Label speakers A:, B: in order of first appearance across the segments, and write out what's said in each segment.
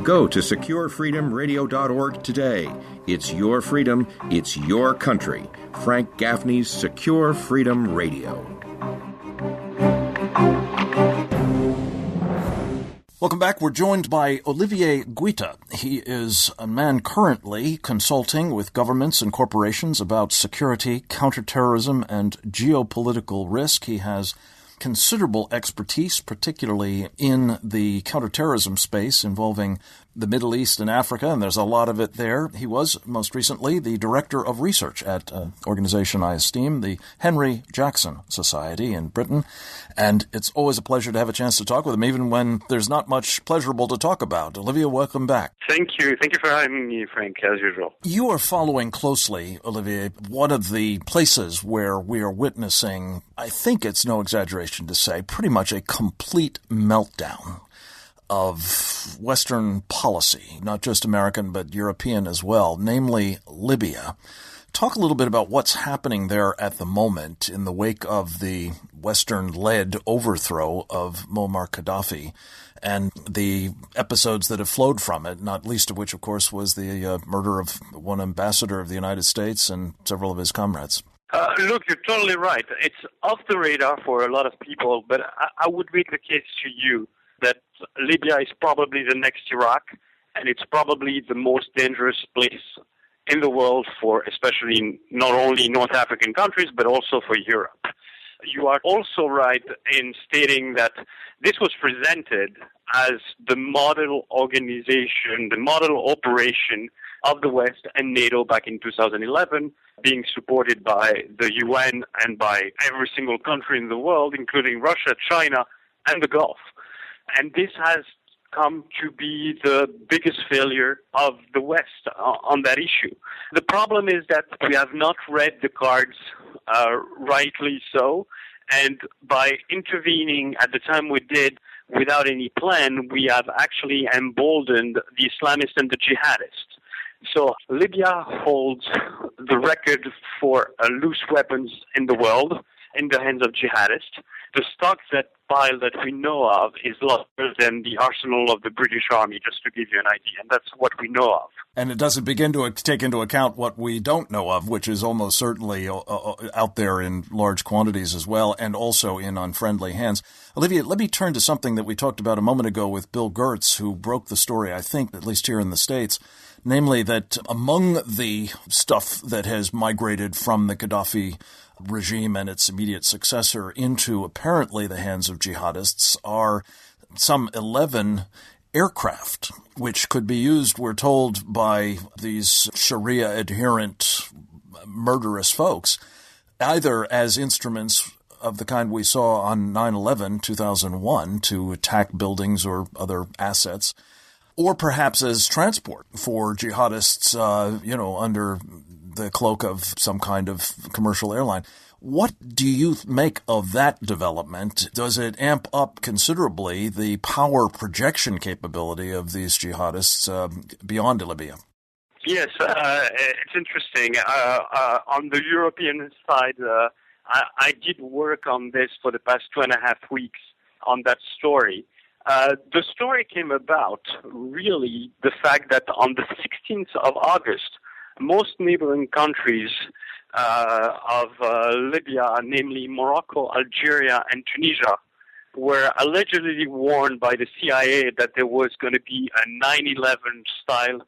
A: Go to securefreedomradio.org today. It's your freedom, it's your country. Frank Gaffney's Secure Freedom Radio.
B: Welcome back. We're joined by Olivier Guita. He is a man currently consulting with governments and corporations about security, counterterrorism, and geopolitical risk. He has considerable expertise, particularly in the counterterrorism space involving the Middle East and Africa, and there's a lot of it there. He was, most recently, the director of research at an organization I esteem, the Henry Jackson Society in Britain, and it's always a pleasure to have a chance to talk with him, even when there's not much pleasurable to talk about. Olivia, welcome back.
C: Thank you. Thank you for having me, Frank, as usual.
B: You are following closely, Olivier, one of the places where we are witnessing, I think it's no exaggeration to say, pretty much a complete meltdown of Western policy, not just American but European as well, namely Libya. Talk a little bit about what's happening there at the moment in the wake of the Western-led overthrow of Muammar Gaddafi and the episodes that have flowed from it, not least of which, of course, was the murder of one ambassador of the United States and several of his comrades.
C: Look, you're totally right. It's off the radar for a lot of people, but I would make the case to you that Libya is probably the next Iraq, and it's probably the most dangerous place in the world for especially not only North African countries, but also for Europe. You are also right in stating that this was presented as the model organization, the model operation of the West and NATO back in 2011, being supported by the UN and by every single country in the world, including Russia, China, and the Gulf. And this has come to be the biggest failure of the West on that issue. The problem is that we have not read the cards rightly so, and by intervening at the time we did without any plan, we have actually emboldened the Islamists and the Jihadists. So Libya holds the record for loose weapons in the world in the hands of jihadists. The stockpile that we know of is larger than the arsenal of the British Army, just to give you an idea, and that's what we know of.
B: And it doesn't begin to take into account what we don't know of, which is almost certainly out there in large quantities as well, and also in unfriendly hands. Olivia, let me turn to something that we talked about a moment ago with Bill Gertz, who broke the story, I think, at least here in the States, namely that among the stuff that has migrated from the Gaddafi regime and its immediate successor into apparently the hands of jihadists are some 11 aircraft, which could be used, we're told, by these Sharia-adherent murderous folks, either as instruments of the kind we saw on 9/11, 2001, to attack buildings or other assets, or perhaps as transport for jihadists, under the cloak of some kind of commercial airline. What do you make of that development? Does it amp up considerably the power projection capability of these jihadists beyond Libya?
C: Yes, it's interesting. On the European side, I did work on this for the past 2.5 weeks on that story. The story came about, really, the fact that on the 16th of August, most neighboring countries of Libya, namely Morocco, Algeria, and Tunisia, were allegedly warned by the CIA that there was going to be a 9/11 style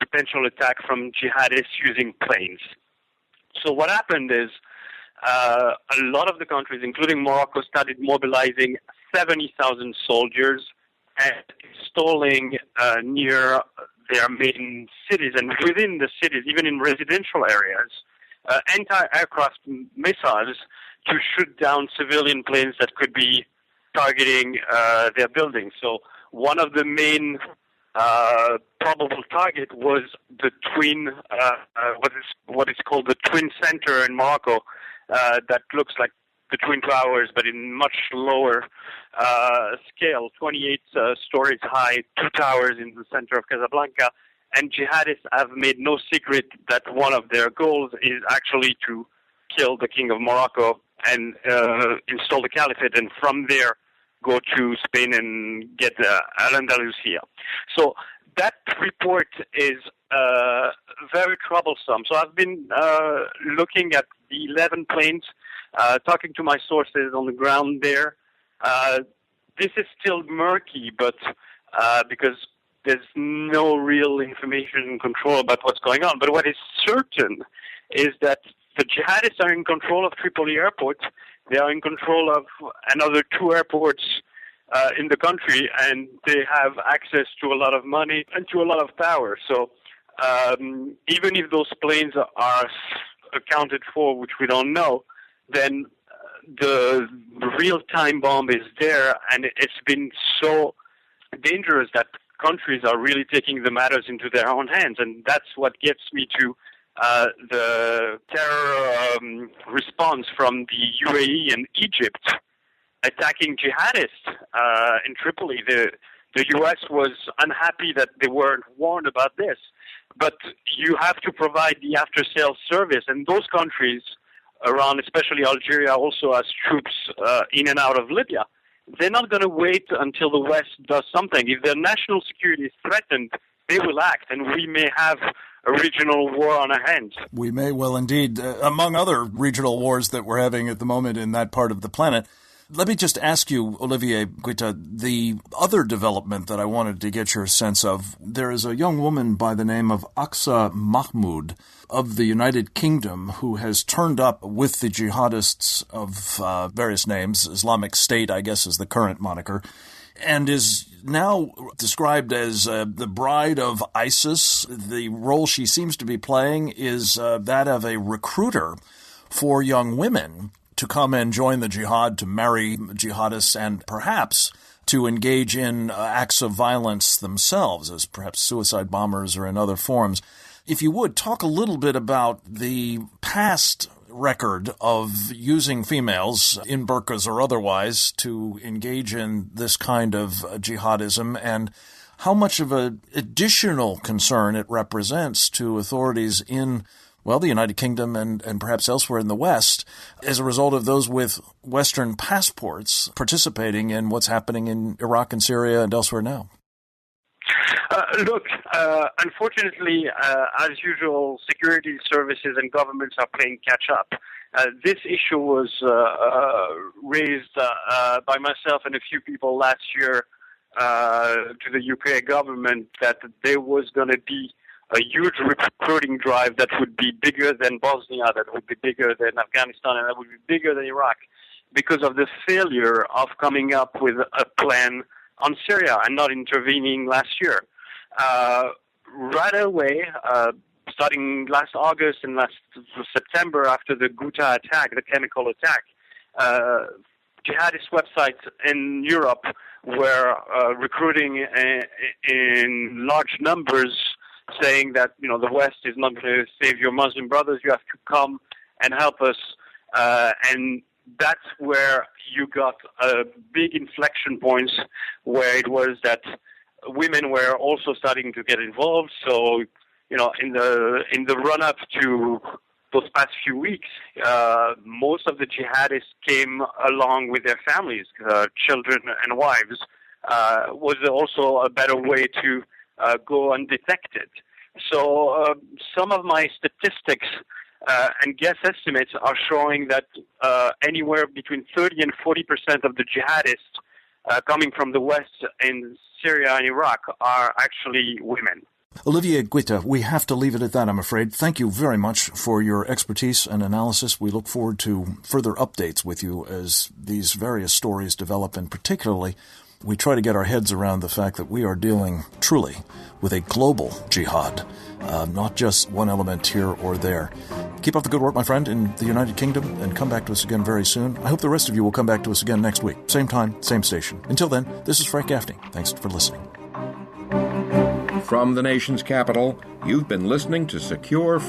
C: potential attack from jihadists using planes. So what happened is a lot of the countries, including Morocco, started mobilizing 70,000 soldiers and installing near their main cities and within the cities, even in residential areas, anti-aircraft missiles to shoot down civilian planes that could be targeting their buildings. So one of the main probable target was the twin, what is called the twin center in Morocco, that looks like the Twin Towers, but in much lower scale, 28 stories high, 2 towers in the center of Casablanca. And jihadists have made no secret that one of their goals is actually to kill the king of Morocco and install the caliphate, and from there go to Spain and get Al-Andalusia. So that report is very troublesome. So I've been looking at the 11 planes, talking to my sources on the ground there. This is still murky, but because there's no real information and control about what's going on. But what is certain is that the jihadists are in control of Tripoli airport. They are in control of another 2 airports in the country, and they have access to a lot of money and to a lot of power. So even if those planes are accounted for, which we don't know, then the real time bomb is there, and it's been so dangerous that countries are really taking the matters into their own hands. And that's what gets me to the terror response from the UAE and Egypt attacking jihadists in Tripoli. The U.S. was unhappy that they weren't warned about this, but you have to provide the after-sales service, and those countries around, especially Algeria, also has troops in and out of Libya. They're not going to wait until the West does something. If their national security is threatened, they will act, and we may have a regional war on our hands.
B: We may well indeed, among other regional wars that we're having at the moment in that part of the planet. Let me just ask you, Olivier Guita, the other development that I wanted to get your sense of. There is a young woman by the name of Aqsa Mahmoud of the United Kingdom who has turned up with the jihadists of various names. Islamic State, I guess, is the current moniker, and is now described as the bride of ISIS. The role she seems to be playing is that of a recruiter for young women to come and join the jihad, to marry jihadists, and perhaps to engage in acts of violence themselves, as perhaps suicide bombers or in other forms. If you would, talk a little bit about the past record of using females in burqas or otherwise to engage in this kind of jihadism, and how much of an additional concern it represents to authorities in the United Kingdom and perhaps elsewhere in the West as a result of those with Western passports participating in what's happening in Iraq and Syria and elsewhere now.
C: Look, unfortunately, as usual, security services and governments are playing catch-up. This issue was raised by myself and a few people last year to the UK government that there was going to be a huge recruiting drive that would be bigger than Bosnia, that would be bigger than Afghanistan, and that would be bigger than Iraq because of the failure of coming up with a plan on Syria and not intervening last year. Right away, starting last August and last September after the Ghouta attack, the chemical attack, jihadist websites in Europe were recruiting in large numbers, saying that, the West is not going to save your Muslim brothers, you have to come and help us. And that's where you got big inflection points where it was that women were also starting to get involved. So, in the run-up to those past few weeks, most of the jihadists came along with their families, children and wives, was also a better way to go undetected. So some of my statistics and guess estimates are showing that anywhere between 30 and 40% of the jihadists coming from the West in Syria and Iraq are actually women.
B: Olivier Guita, we have to leave it at that, I'm afraid. Thank you very much for your expertise and analysis. We look forward to further updates with you as these various stories develop, and particularly we try to get our heads around the fact that we are dealing truly with a global jihad, not just one element here or there. Keep up the good work, my friend, in the United Kingdom, and come back to us again very soon. I hope the rest of you will come back to us again next week. Same time, same station. Until then, this is Frank Gaffney. Thanks for listening.
A: From the nation's capital, you've been listening to Secure Freedom.